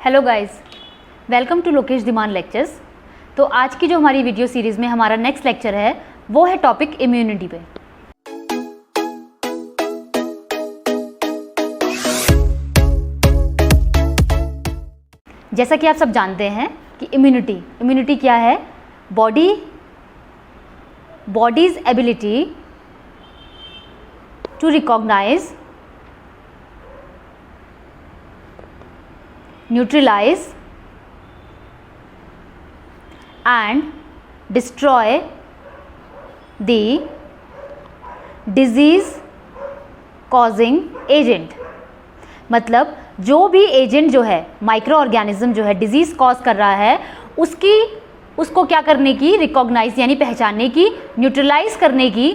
Hello guys, welcome to Lokesh Dhiman lectures. तो आज की जो हमारी वीडियो सीरीज़ में हमारा नेक्स्ट लेक्चर है वो है टॉपिक इम्यूनिटी पे। जैसा कि आप सब जानते हैं कि इम्यूनिटी क्या है? Body's ability to recognize, neutralize and destroy the disease causing agent। मतलब जो भी एजेंट जो है, माइक्रो ऑर्गेनिज्म जो है डिजीज़ कॉज कर रहा है, उसको क्या करने की, रिकॉग्नाइज यानी पहचानने की, न्यूट्रलाइज करने की,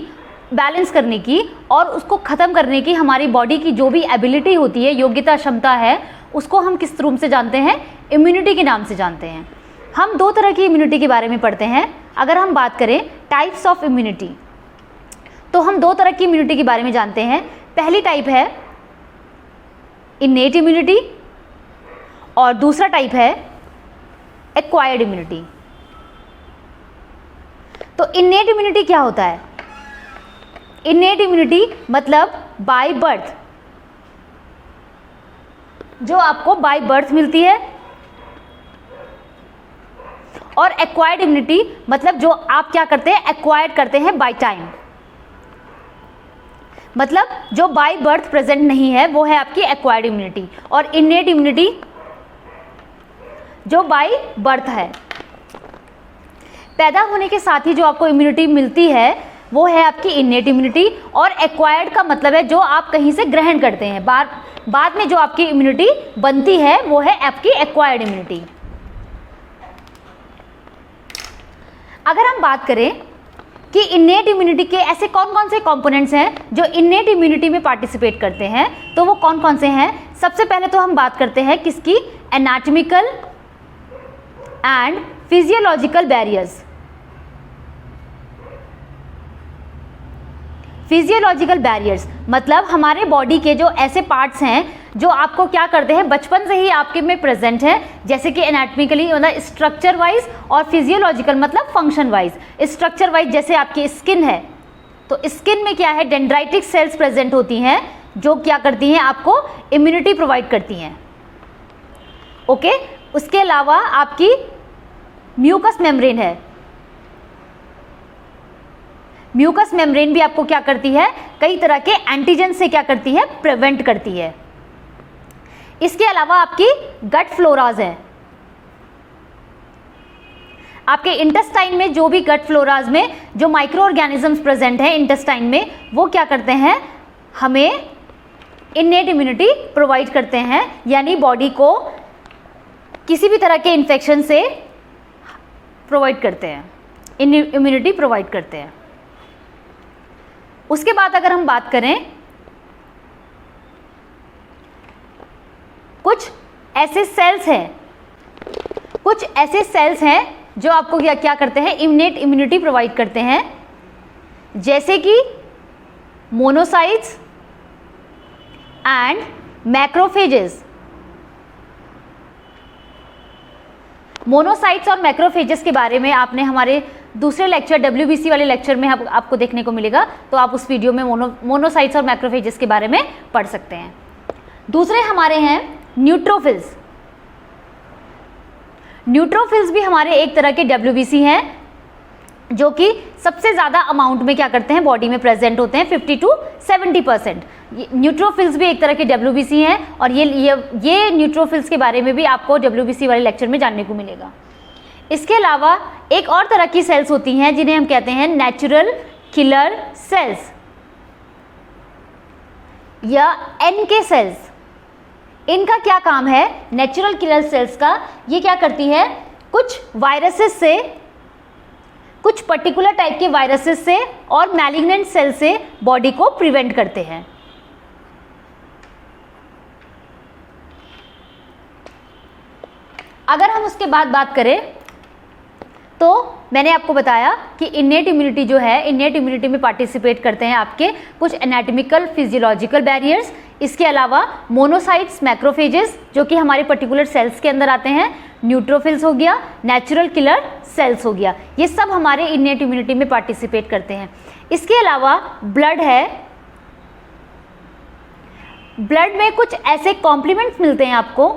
बैलेंस करने की और उसको ख़त्म करने की हमारी बॉडी की जो भी एबिलिटी होती है, योग्यता, क्षमता है, उसको हम किस रूप से जानते हैं? इम्यूनिटी के नाम से जानते हैं। हम दो तरह की इम्यूनिटी के बारे में पढ़ते हैं। अगर हम बात करें टाइप्स ऑफ इम्यूनिटी, तो हम दो तरह की इम्यूनिटी के बारे में जानते हैं। पहली टाइप है इनेट इम्यूनिटी और दूसरा टाइप है एक्वायर्ड इम्यूनिटी। तो इनेट इम्यूनिटी क्या होता है? इनेट इम्यूनिटी मतलब बाय बर्थ, जो आपको बाय बर्थ मिलती है, और एक्वायर्ड इम्यूनिटी मतलब जो आप क्या करते हैं, एक्वायर्ड करते हैं बाय टाइम। मतलब जो बाय बर्थ प्रेजेंट नहीं है वो है आपकी एक्वायर्ड इम्यूनिटी, और इनेट इम्यूनिटी जो बाय बर्थ है, पैदा होने के साथ ही जो आपको इम्यूनिटी मिलती है वो है आपकी इनेट इम्यूनिटी। और एक्वायर्ड का मतलब है जो आप कहीं से ग्रहण करते हैं, बाद में जो आपकी इम्यूनिटी बनती है वो है आपकी एक्वायर्ड इम्यूनिटी। अगर हम बात करें कि इनेट इम्यूनिटी के ऐसे कौन कौन से कंपोनेंट्स हैं जो इनेट इम्यूनिटी में पार्टिसिपेट करते हैं, तो वो कौन कौन से हैं? सबसे पहले तो हम बात करते हैं किसकी? Anatomical and physiological barriers. Physiological barriers मतलब हमारे बॉडी के जो ऐसे पार्ट्स हैं जो आपको क्या करते हैं, बचपन से ही आपके में प्रेजेंट है, जैसे कि एनाटॉमिकली मतलब स्ट्रक्चर वाइज, और फिजियोलॉजिकल मतलब फंक्शन वाइज। स्ट्रक्चर वाइज जैसे आपकी स्किन है, तो स्किन में क्या है, डेंड्राइटिक सेल्स प्रेजेंट होती हैं जो क्या करती हैं, आपको इम्यूनिटी प्रोवाइड करती हैं। ओके, उसके अलावा आपकी म्यूकस मेम्ब्रेन है। म्यूकस मेम्ब्रेन भी आपको क्या करती है, कई तरह के एंटीजन से क्या करती है, प्रिवेंट करती है। इसके अलावा आपकी गट फ्लोराज है। आपके इंटेस्टाइन में जो भी गट फ्लोराज में जो माइक्रो ऑर्गेनिजम्स प्रेजेंट हैं इंटेस्टाइन में, वो क्या करते हैं, हमें इनेट इम्यूनिटी प्रोवाइड करते हैं, यानी बॉडी को किसी भी तरह के इन्फेक्शन से प्रोवाइड करते हैं, इम्यूनिटी प्रोवाइड करते हैं। उसके बाद अगर हम बात करें, कुछ ऐसे सेल्स हैं जो आपको क्या करते हैं, इनेट इम्यूनिटी प्रोवाइड करते हैं, जैसे कि मोनोसाइट्स एंड मैक्रोफेजेस। मोनोसाइट्स और मैक्रोफेजेस के बारे में आपने हमारे दूसरे लेक्चर WBC वाले लेक्चर में आपको देखने को मिलेगा, तो आप उस वीडियो में मोनोसाइट्स और मैक्रोफेजेस के बारे में पढ़ सकते हैं। दूसरे हमारे हैं न्यूट्रोफिल्स। न्यूट्रोफिल्स भी हमारे एक तरह के WBC हैं जो कि सबसे ज़्यादा अमाउंट में क्या करते हैं, बॉडी में प्रेजेंट होते हैं, 50 to 70%। न्यूट्रोफिल्स भी एक तरह के WBC हैं, और ये न्यूट्रोफिल्स के बारे में भी आपको WBC वाले लेक्चर में जानने को मिलेगा। इसके अलावा एक और तरह की सेल्स होती हैं जिन्हें हम कहते हैं नेचुरल किलर सेल्स या NK सेल्स। इनका क्या काम है, नेचुरल किलर सेल्स का? ये क्या करती है, कुछ वायरसेस से, कुछ पर्टिकुलर टाइप के वायरसेस से और मैलिग्नेंट सेल से बॉडी को प्रिवेंट करते हैं। अगर हम उसके बाद बात करें, तो मैंने आपको बताया कि इनेट इम्यूनिटी जो है, इनेट इम्यूनिटी में पार्टिसिपेट करते हैं आपके कुछ एनाटॉमिकल फिजियोलॉजिकल बैरियर्स। इसके अलावा मोनोसाइट्स, मैक्रोफेजेस जो कि हमारे पर्टिकुलर सेल्स के अंदर आते हैं, न्यूट्रोफिल्स हो गया, नेचुरल किलर सेल्स हो गया, ये सब हमारे इनेट इम्यूनिटी में पार्टिसिपेट करते हैं। इसके अलावा ब्लड है, ब्लड में कुछ ऐसे कॉम्प्लीमेंट्स मिलते हैं आपको,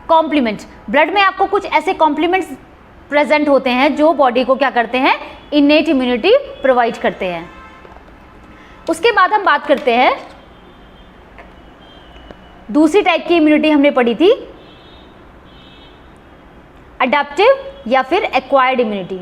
कॉम्प्लीमेंट्स, ब्लड में आपको कुछ ऐसे कॉम्प्लीमेंट्स प्रेजेंट होते हैं जो बॉडी को क्या करते हैं, इनेट इम्यूनिटी प्रोवाइड करते हैं। उसके बाद हम बात करते हैं दूसरी टाइप की इम्यूनिटी हमने पढ़ी थी, अडैप्टिव या फिर एक्वायर्ड इम्यूनिटी।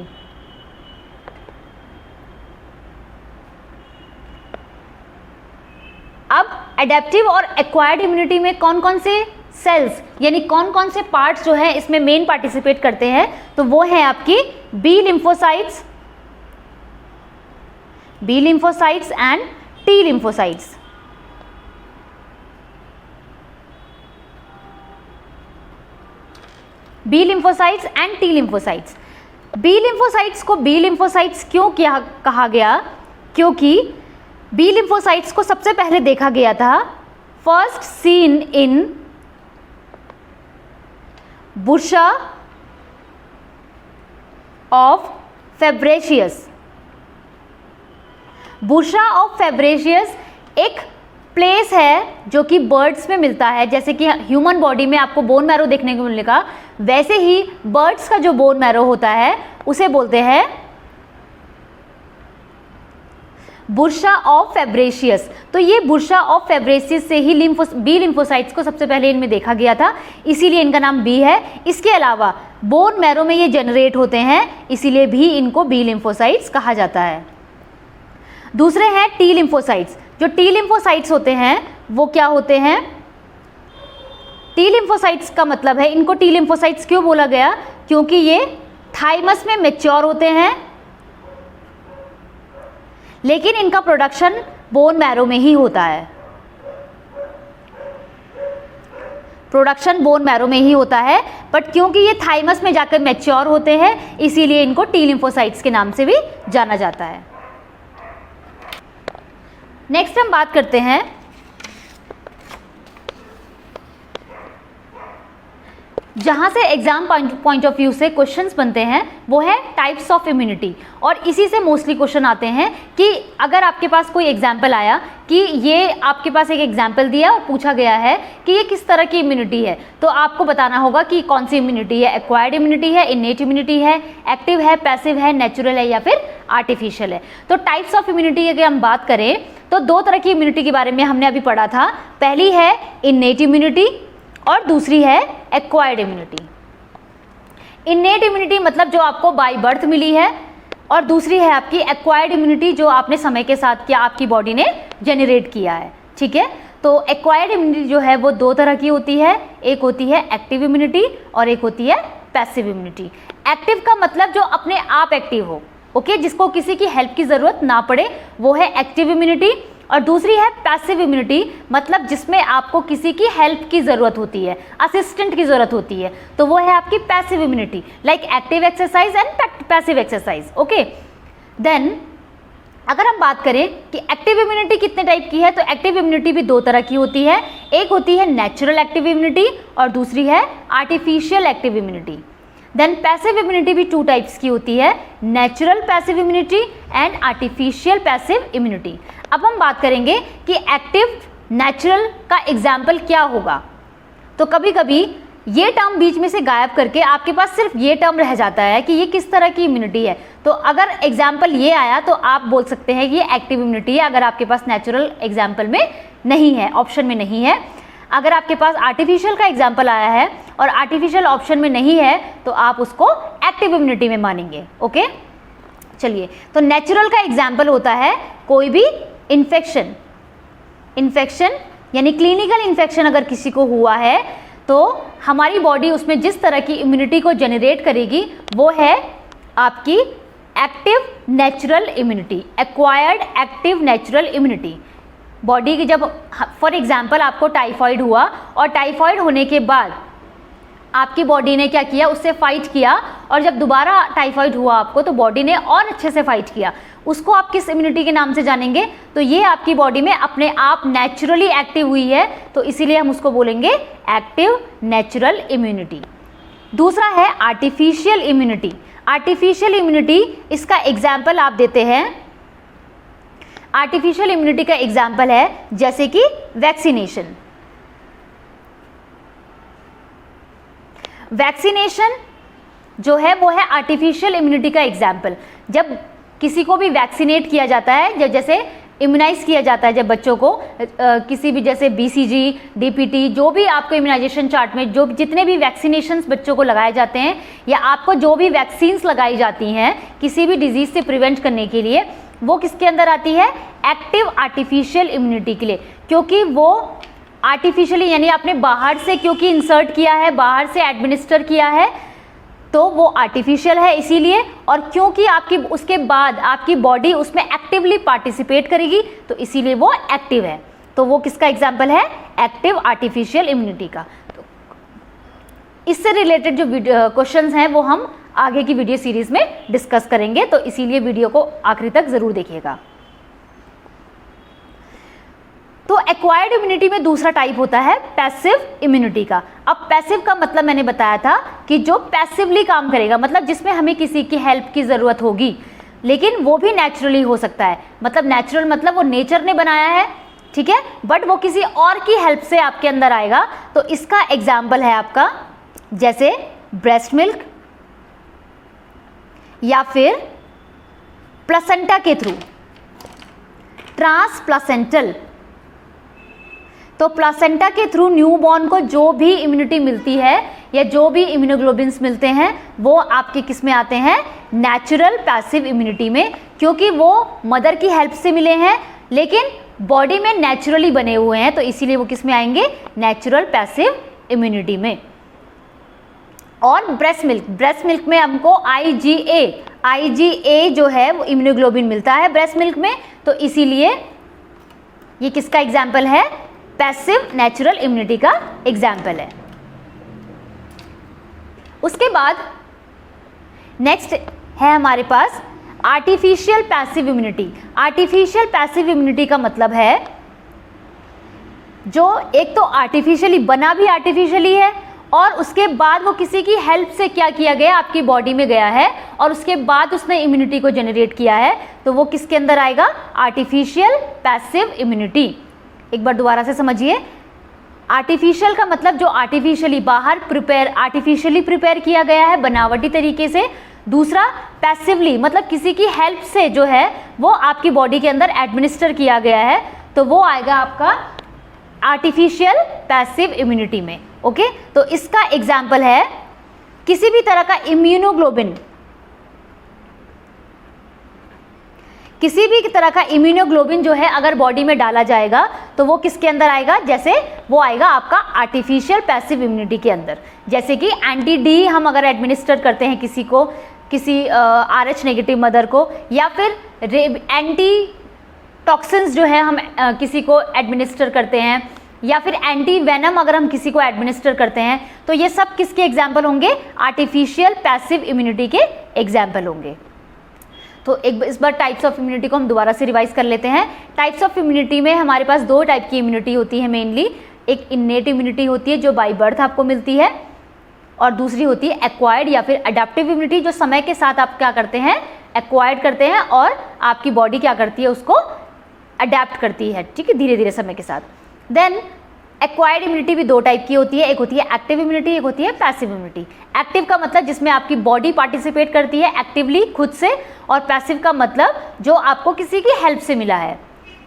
अब अडैप्टिव और एक्वायर्ड इम्यूनिटी में कौन कौन से सेल्स यानी कौन कौन से पार्ट्स जो हैं इसमें मेन पार्टिसिपेट करते हैं, तो वो है आपकी B lymphocytes, B lymphocytes and T lymphocytes. B lymphocytes and T lymphocytes. B lymphocytes को बी लिम्फोसाइट्स क्यों कहा गया, क्योंकि बी लिम्फोसाइट्स को सबसे पहले देखा गया था, first seen in bursa of Fabricius. Bursa of Fabricius एक प्लेस है जो कि बर्ड्स में मिलता है, जैसे कि ह्यूमन बॉडी में आपको बोन मैरो देखने को मिलेगा, वैसे ही बर्ड्स का जो बोन मैरो होता है उसे बोलते हैं बुर्सा ऑफ फेब्रेशियस। तो ये बुर्सा ऑफ फेब्रेशियस से ही बी लिम्फोसाइट्स को सबसे पहले इनमें देखा गया था, इसीलिए इनका नाम बी है। इसके अलावा बोन मैरो में ये जनरेट होते हैं, इसीलिए भी इनको बी लिम्फोसाइट्स कहा जाता है। दूसरे हैं टी लिम्फोसाइट्स। जो टी लिम्फोसाइट्स होते हैं वो क्या होते हैं, टी लिम्फोसाइट्स का मतलब है, इनको टी लिम्फोसाइट्स क्यों बोला गया, क्योंकि ये थाइमस में मैच्योर होते हैं, लेकिन इनका प्रोडक्शन बोन मैरो में ही होता है, प्रोडक्शन बोन मैरो में ही होता है, बट क्योंकि ये थाइमस में जाकर मैच्योर होते हैं इसीलिए इनको टी लिम्फोसाइट्स के नाम से भी जाना जाता है। नेक्स्ट हम बात करते हैं जहाँ से एग्जाम पॉइंट ऑफ व्यू से क्वेश्चंस बनते हैं वो है टाइप्स ऑफ इम्यूनिटी, और इसी से मोस्टली क्वेश्चन आते हैं कि अगर आपके पास कोई एग्जाम्पल आया कि ये आपके पास एक एग्जाम्पल दिया और पूछा गया है कि ये किस तरह की इम्यूनिटी है, तो आपको बताना होगा कि कौन सी इम्यूनिटी है, एक्वायर्ड इम्यूनिटी है, इनेट इम्यूनिटी है, एक्टिव है, पैसिव है, नेचुरल है या फिर आर्टिफिशियल है। तो टाइप्स ऑफ इम्यूनिटी की अगर हम बात करें तो दो तरह की इम्यूनिटी के बारे में हमने अभी पढ़ा था, पहली है इनेट इम्यूनिटी और दूसरी है एक्वायर्ड इम्यूनिटी। इनेट इम्यूनिटी मतलब जो आपको बाय बर्थ मिली है, और दूसरी है आपकी एक्वायर्ड इम्यूनिटी जो आपने समय के साथ क्या आपकी बॉडी ने जनरेट किया है। ठीक है, तो एक्वायर्ड इम्यूनिटी जो है वो दो तरह की होती है, एक होती है एक्टिव इम्यूनिटी और एक होती है पैसिव इम्यूनिटी। एक्टिव का मतलब जो अपने आप एक्टिव हो, ओके, जिसको किसी की हेल्प की जरूरत ना पड़े, वो है एक्टिव इम्यूनिटी। और दूसरी है पैसिव इम्यूनिटी, मतलब जिसमें आपको किसी की हेल्प की ज़रूरत होती है, असिस्टेंट की ज़रूरत होती है, तो वो है आपकी passive immunity, like active exercise and passive exercise. Okay, then अगर हम बात करें कि एक्टिव इम्यूनिटी कितने टाइप की है, तो एक्टिव इम्यूनिटी भी दो तरह की होती है, एक होती है नेचुरल एक्टिव इम्यूनिटी और दूसरी है artificial active immunity. Then passive immunity भी टू टाइप्स की होती है, natural passive immunity and artificial passive immunity. अब हम बात करेंगे कि एक्टिव नेचुरल का एग्जाम्पल क्या होगा। तो कभी कभी ये टर्म बीच में से गायब करके आपके पास सिर्फ ये टर्म रह जाता है कि ये किस तरह की इम्यूनिटी है, तो अगर एग्जाम्पल ये आया तो आप बोल सकते हैं ये एक्टिव इम्यूनिटी है, अगर आपके पास नेचुरल एग्जाम्पल में नहीं है, ऑप्शन में नहीं है। अगर आपके पास आर्टिफिशियल का एग्जाम्पल आया है और आर्टिफिशियल ऑप्शन में नहीं है तो आप उसको एक्टिव इम्यूनिटी में मानेंगे। ओके, चलिए, तो नेचुरल का एग्जाम्पल होता है कोई भी इन्फेक्शन यानी क्लिनिकल इन्फेक्शन अगर किसी को हुआ है तो हमारी बॉडी उसमें जिस तरह की इम्यूनिटी को जनरेट करेगी वो है आपकी active natural immunity, acquired active natural immunity. Body की जब फॉर एग्जांपल आपको टाइफाइड हुआ और टाइफाइड होने के बाद आपकी बॉडी ने क्या किया, उससे फाइट किया, और जब दोबारा टाइफाइड हुआ आपको तो बॉडी ने और अच्छे से फाइट किया, उसको आप किस इम्यूनिटी के नाम से जानेंगे? तो ये आपकी बॉडी में अपने आप नेचुरली एक्टिव हुई है, तो इसीलिए हम उसको बोलेंगे एक्टिव नेचुरल इम्यूनिटी। दूसरा है आर्टिफिशियल इम्यूनिटी। आर्टिफिशियल इम्यूनिटी, इसका एग्जाम्पल आप देते हैं, आर्टिफिशियल इम्यूनिटी का एग्जाम्पल है जैसे कि वैक्सीनेशन। वैक्सीनेशन जो है वो है आर्टिफिशियल इम्यूनिटी का एग्जाम्पल। जब किसी को भी वैक्सीनेट किया जाता है, जैसे इम्यूनाइज किया जाता है, जब बच्चों को किसी भी जैसे BCG, DPT, जो भी आपको इम्यूनाइजेशन चार्ट में जो जितने भी वैक्सीनेशंस बच्चों को लगाए जाते हैं, या आपको जो भी वैक्सीन्स लगाई जाती हैं किसी भी डिजीज से प्रिवेंट करने के लिए, वो किसके अंदर आती है? एक्टिव आर्टिफिशियल इम्यूनिटी के लिए, क्योंकि वो आर्टिफिशियली यानी आपने बाहर से क्योंकि इंसर्ट किया है, बाहर से एडमिनिस्टर किया है, तो वो आर्टिफिशियल है इसीलिए, और क्योंकि आपकी उसके बाद आपकी बॉडी उसमें एक्टिवली पार्टिसिपेट करेगी तो इसीलिए वो एक्टिव है। तो वो किसका एग्जाम्पल है? एक्टिव आर्टिफिशियल इम्यूनिटी का। तो इससे रिलेटेड जो क्वेश्चंस हैं वो हम आगे की वीडियो सीरीज में डिस्कस करेंगे, तो इसीलिए वीडियो को आखिरी तक जरूर देखिएगा। तो एक्वायर्ड इम्यूनिटी में दूसरा टाइप होता है पैसिव इम्यूनिटी का। अब पैसिव का मतलब मैंने बताया था कि जो पैसिवली काम करेगा, मतलब जिसमें हमें किसी की हेल्प की ज़रूरत होगी, लेकिन वो भी नेचुरली हो सकता है। मतलब नेचुरल मतलब वो नेचर ने बनाया है, ठीक है, बट वो किसी और की हेल्प से आपके अंदर आएगा। तो इसका एग्जाम्पल है आपका जैसे ब्रेस्ट मिल्क, या फिर प्लेसेंटा के थ्रू, ट्रांसप्लेसेंटल। तो प्लेसेंटा के थ्रू न्यूबॉर्न को जो भी इम्यूनिटी मिलती है या जो भी इम्यूनोग्लोबिन्स मिलते हैं वो आपके किस में आते हैं? नेचुरल पैसिव इम्यूनिटी में, क्योंकि वो मदर की हेल्प से मिले हैं लेकिन बॉडी में नेचुरली बने हुए हैं, तो इसीलिए वो किस में आएंगे? नेचुरल पैसिव इम्यूनिटी में। और ब्रेस्ट मिल्क में हमको IgA जो है वो इम्यूनोग्लोबिन मिलता है ब्रेस्ट मिल्क में, तो इसीलिए ये किसका एग्जाम्पल है? पैसिव नेचुरल इम्यूनिटी का एग्जाम्पल है। उसके बाद नेक्स्ट है हमारे पास artificial passive immunity. Artificial passive immunity का मतलब है जो एक तो आर्टिफिशियली बना भी आर्टिफिशियली है, और उसके बाद वो किसी की हेल्प से क्या किया गया? आपकी बॉडी में गया है, और उसके बाद उसने इम्यूनिटी को जनरेट किया है, तो वो किसके अंदर आएगा? Artificial passive immunity. एक बार दोबारा से समझिए, आर्टिफिशियल का मतलब जो आर्टिफिशियली बाहर आर्टिफिशियली प्रिपेयर किया गया है बनावटी तरीके से। दूसरा पैसिवली मतलब किसी की हेल्प से जो है वो आपकी बॉडी के अंदर एडमिनिस्टर किया गया है, तो वो आएगा आपका आर्टिफिशियल पैसिव इम्यूनिटी में। ओके, तो इसका एग्जाम्पल है किसी भी तरह का इम्यूनोग्लोबिन, किसी भी तरह का इम्यूनोग्लोबिन जो है अगर बॉडी में डाला जाएगा तो वो किसके अंदर आएगा? जैसे वो आएगा आपका आर्टिफिशियल पैसिव इम्यूनिटी के अंदर। जैसे कि एंटी-डी हम अगर एडमिनिस्टर करते हैं किसी को, किसी RH नेगेटिव मदर को, या फिर एंटी टॉक्सिन्स जो है हम किसी को एडमिनिस्टर करते हैं, या फिर एंटी वेनम अगर हम किसी को एडमिनिस्टर करते हैं, तो ये सब किसके एग्जाम्पल होंगे? आर्टिफिशियल पैसिव इम्यूनिटी के एग्जाम्पल होंगे। तो इस बार टाइप्स ऑफ इम्यूनिटी को हम दोबारा से रिवाइज कर लेते हैं। टाइप्स ऑफ इम्यूनिटी में हमारे पास दो टाइप की इम्यूनिटी होती है मेनली। एक इन्नेट इम्यूनिटी होती है जो बाय बर्थ आपको मिलती है, और दूसरी होती है एक्वायर्ड या फिर अडेप्टिव इम्यूनिटी, जो समय के साथ आप क्या करते हैं? एक्वायर्ड करते हैं, और आपकी बॉडी क्या करती है? उसको अडेप्ट करती है, ठीक है, धीरे धीरे समय के साथ। देन एक्वायर्ड इम्यूनिटी भी दो टाइप की होती है, एक होती है एक्टिव इम्यूनिटी, एक होती है पैसिव इम्यूनिटी। एक्टिव का मतलब जिसमें आपकी बॉडी पार्टिसिपेट करती है एक्टिवली खुद से, और पैसिव का मतलब जो आपको किसी की हेल्प से मिला है।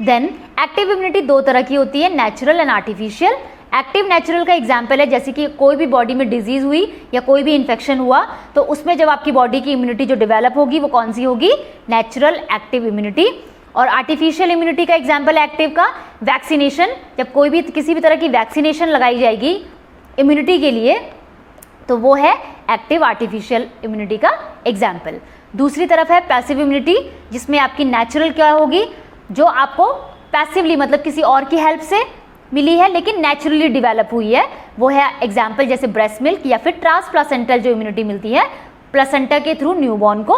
देन एक्टिव इम्यूनिटी दो तरह की होती है, natural and artificial. Active natural का एग्जाम्पल है जैसे कि कोई भी बॉडी में डिजीज हुई या कोई भी इन्फेक्शन हुआ, तो उसमें जब आपकी बॉडी की इम्यूनिटी जो डेवलप होगी वो कौन सी होगी? Natural active immunity. और आर्टिफिशियल इम्यूनिटी का एग्जाम्पल है एक्टिव का वैक्सीनेशन। जब कोई भी किसी भी तरह की वैक्सीनेशन लगाई जाएगी इम्यूनिटी के लिए, तो वो है एक्टिव आर्टिफिशियल इम्यूनिटी का एग्जाम्पल। दूसरी तरफ है पैसिव इम्यूनिटी, जिसमें आपकी नेचुरल क्या होगी? जो आपको पैसिवली मतलब किसी और की हेल्प से मिली है लेकिन नेचुरली डेवलप हुई है, वो है एग्जाम्पल जैसे ब्रेस्ट मिल्क या फिर ट्रांसप्लासेंटल जो इम्यूनिटी मिलती है प्लेसेंटा के थ्रू न्यूबॉर्न को।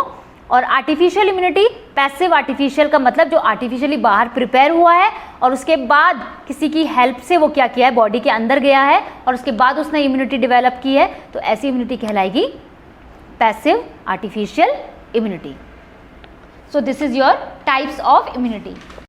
और आर्टिफिशियल इम्यूनिटी, पैसिव आर्टिफिशियल का मतलब जो आर्टिफिशियली बाहर प्रिपेयर हुआ है और उसके बाद किसी की हेल्प से वो क्या किया है, बॉडी के अंदर गया है और उसके बाद उसने इम्यूनिटी डेवलप की है, तो ऐसी इम्यूनिटी कहलाएगी passive artificial immunity. So this is your types of immunity.